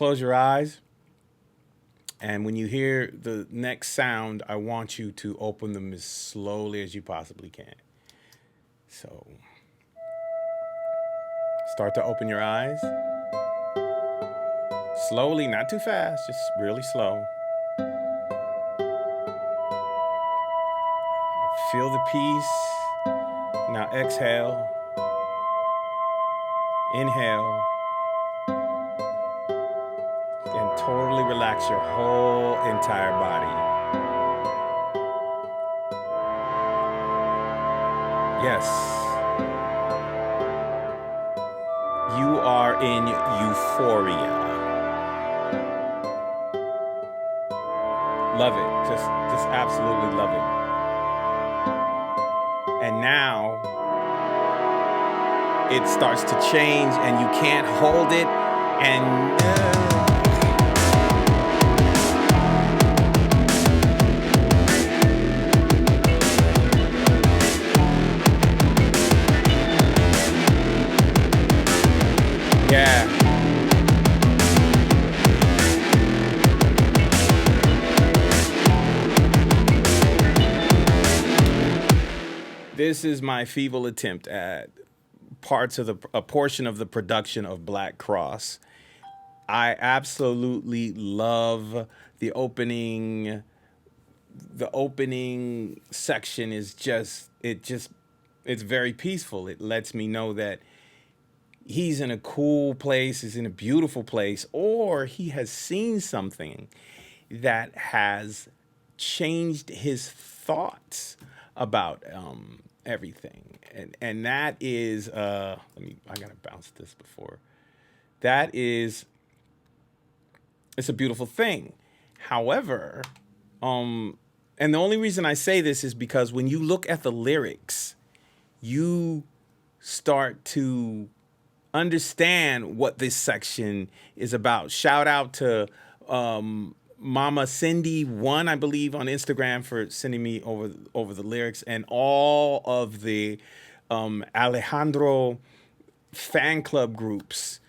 close your eyes. And when you hear the next sound, I want you to open them as slowly as you possibly can. So start to open your eyes. Slowly, not too fast, just really slow. Feel the peace. Now exhale. Inhale. And totally relax your whole entire body. Yes. You are in euphoria. Love it. Just absolutely love it. And now it starts to change and you can't hold it and yeah. This is my feeble attempt at a portion of the production of Black Cross. I absolutely love the opening. The opening section is it's very peaceful. It lets me know that he's in a cool place, he's in a beautiful place, or he has seen something that has changed his thoughts about everything. And that is I gotta bounce this before. That is, it's a beautiful thing. However, and the only reason I say this is because when you look at the lyrics, you start to understand what this section is about. Shout out to Mama Cindy 1, I believe, on Instagram for sending me over the lyrics, and all of the Alejandro fan club groups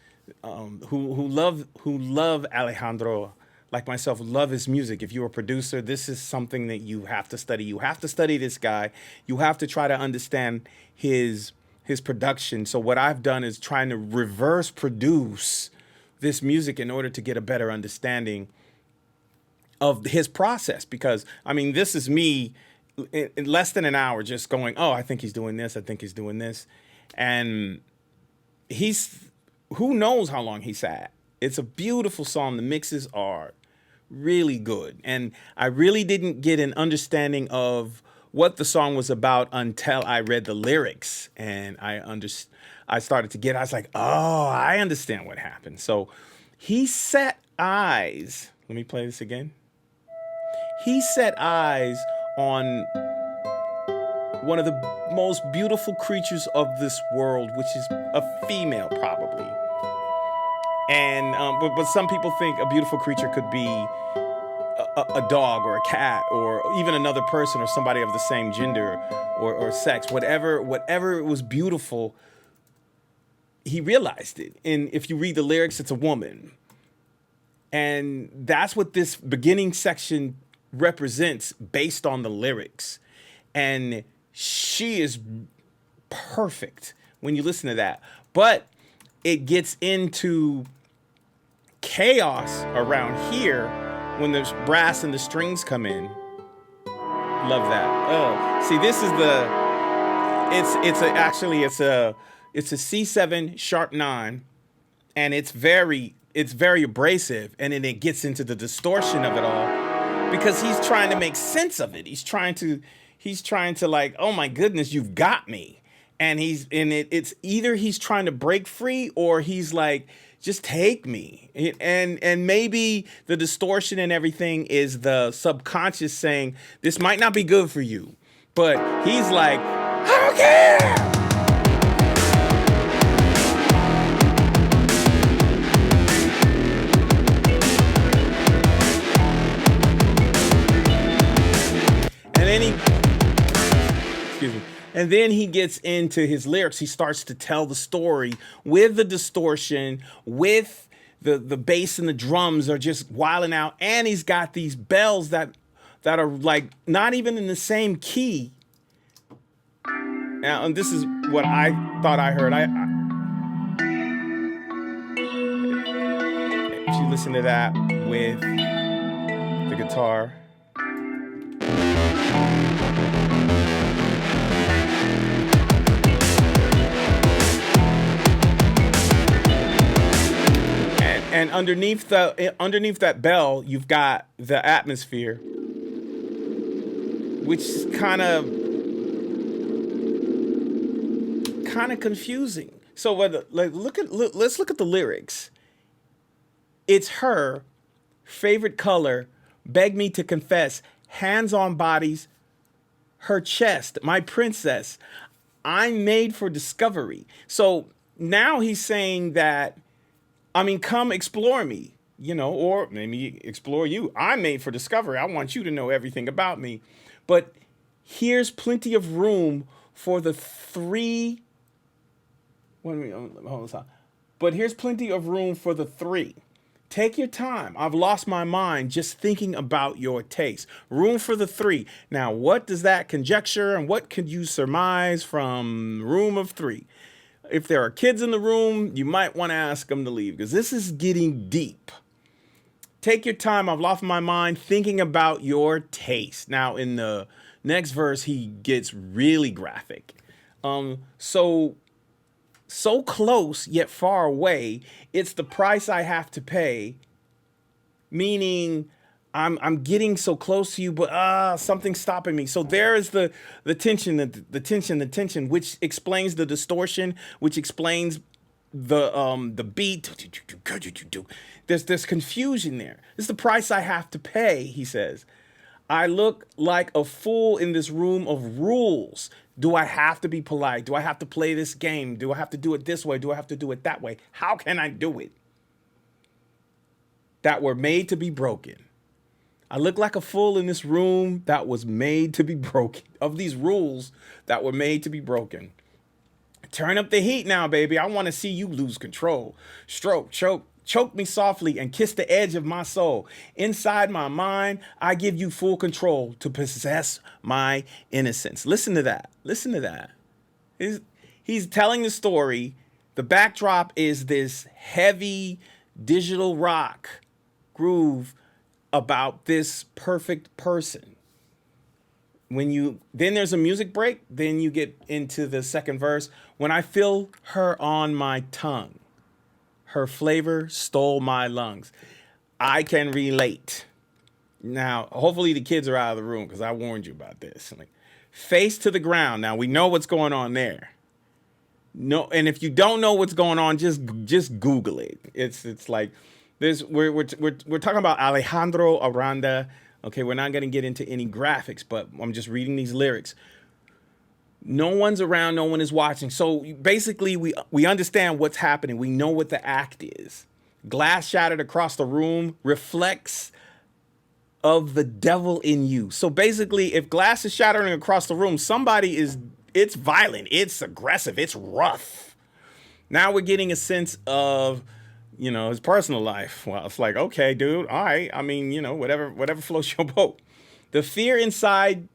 who love Alejandro, like myself, love his music. If you're a producer, this is something that you have to study. You have to study this guy. You have to try to understand his production. So what I've done is trying to reverse produce this music in order to get a better understanding of his process. Because, I mean, this is me in less than an hour just going, oh, I think he's doing this. I think he's doing this. And who knows how long he sat. It's a beautiful song. The mixes are really good. And I really didn't get an understanding of what the song was about until I read the lyrics, and I started to get, I was like, oh, I understand what happened. So he set eyes. Let me play this again. He set eyes on one of the most beautiful creatures of this world, which is a female, probably. And but some people think a beautiful creature could be a dog or a cat or even another person or somebody of the same gender or sex. Whatever was beautiful, he realized it. And if you read the lyrics, it's a woman. And that's what this beginning section represents based on the lyrics. And she is perfect when you listen to that. But it gets into chaos around here when the brass and the strings come in. Love that. Oh, see, this is it's a C7 sharp 9, and it's very abrasive, and then it gets into the distortion of it all because he's trying to make sense of it. He's trying to like, oh my goodness, you've got me. And it's either he's trying to break free or he's like, just take me. And maybe the distortion and everything is the subconscious saying, this might not be good for you. But he's like, I don't care. And then he gets into his lyrics. He starts to tell the story with the distortion, with the bass and the drums are just wilding out, and he's got these bells that are like not even in the same key. Now, and this is what I thought I heard. If you listen to that with the guitar. And underneath that bell, you've got the atmosphere, which is kind of confusing. So let's look at the lyrics. It's her favorite color, beg me to confess, hands on bodies, her chest, my princess. I'm made for discovery. So now he's saying that, I mean, come explore me, or maybe explore you. I'm made for discovery. I want you to know everything about me. But here's plenty of room for the three. Hold on. But here's plenty of room for the three. Take your time. I've lost my mind just thinking about your taste. Room for the three. Now, what does that conjecture and what could you surmise from room of three? If there are kids in the room, you might want to ask them to leave because this is getting deep. Take your time. I've lost my mind thinking about your taste. Now, in the next verse, he gets really graphic. So close yet far away. It's the price I have to pay. Meaning, I'm getting so close to you, but something's stopping me. So there is the tension, the tension, which explains the distortion, which explains the beat. There's confusion there. This is the price I have to pay, he says. I look like a fool in this room of rules. Do I have to be polite? Do I have to play this game? Do I have to do it this way? Do I have to do it that way? How can I do it? That were made to be broken. I look like a fool in this room that was made to be broken. Of these rules that were made to be broken. Turn up the heat now, baby. I want to see you lose control. Stroke, choke me softly and kiss the edge of my soul. Inside my mind, I give you full control to possess my innocence. Listen to that. Listen to that. He's telling the story. The backdrop is this heavy digital rock groove about this perfect person. Then there's a music break. Then you get into the second verse. When I feel her on my tongue, her flavor stole my lungs. I can relate. Now, hopefully the kids are out of the room because I warned you about this. Like, face to the ground. Now we know what's going on there. No, and if you don't know what's going on, just Google it. It's like this. We're talking about Alejandro Aranda. Okay, we're not going to get into any graphics, but I'm just reading these lyrics. No one's around, no one is watching. So basically, we understand what's happening. We know what the act is. Glass shattered across the room reflects of the devil in you. So basically, if glass is shattering across the room, it's violent, it's aggressive, it's rough. Now we're getting a sense of, his personal life. Well, it's like, okay, dude, all right. I mean, whatever floats your boat. The fear inside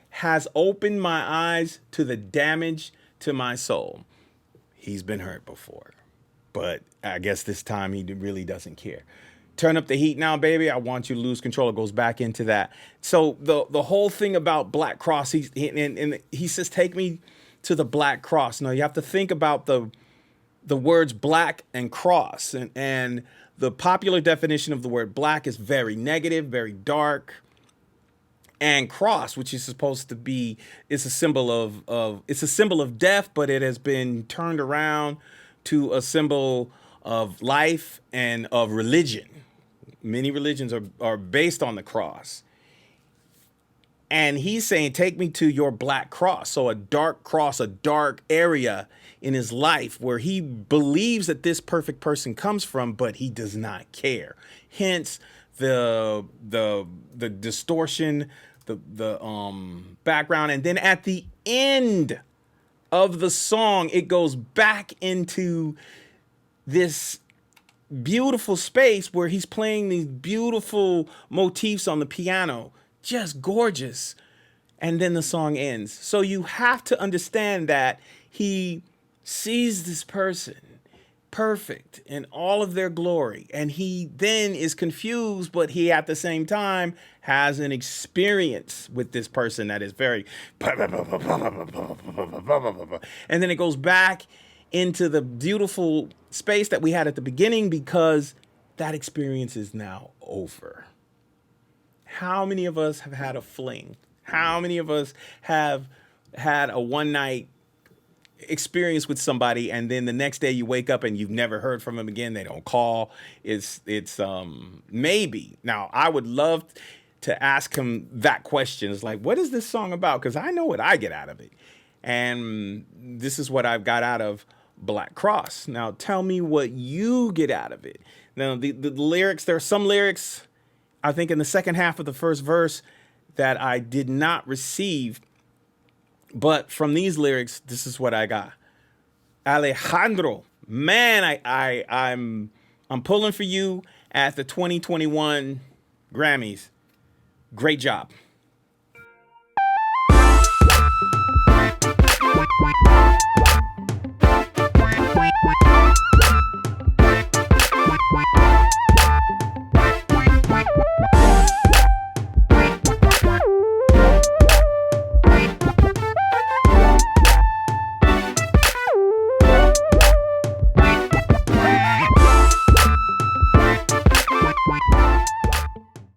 has opened my eyes to the damage to my soul. He's been hurt before, but I guess this time he really doesn't care. Turn up the heat now, baby. I want you to lose control. It goes back into that. So the whole thing about Black Cross, he says, take me to the Black Cross. Now you have to think about the words black and cross. And the popular definition of the word black is very negative, very dark. And cross, which is supposed to be, it's a symbol of death, but it has been turned around to a symbol of life and of religion. Many religions are based on the cross. And he's saying, take me to your Black Cross. So a dark cross, a dark area in his life where he believes that this perfect person comes from, but he does not care. Hence the distortion, the background. And then at the end of the song, it goes back into this beautiful space where he's playing these beautiful motifs on the piano, just gorgeous. And then the song ends. So you have to understand that he sees this person perfect in all of their glory. And he then is confused, but he at the same time has an experience with this person that is very. And then it goes back into the beautiful space that we had at the beginning because that experience is now over. How many of us have had a fling? How many of us have had a one night experience with somebody and then the next day you wake up and you've never heard from them again? They don't call. It's maybe. Now, I would love to ask him that question. It's like, what is this song about? Because I know what I get out of it. And this is what I've got out of Black Cross. Now, tell me what you get out of it. Now, the lyrics, there are some lyrics, I think, in the second half of the first verse that I did not receive. But from these lyrics, this is what I got. Alejandro, man, I'm pulling for you at the 2021 Grammys. Great job.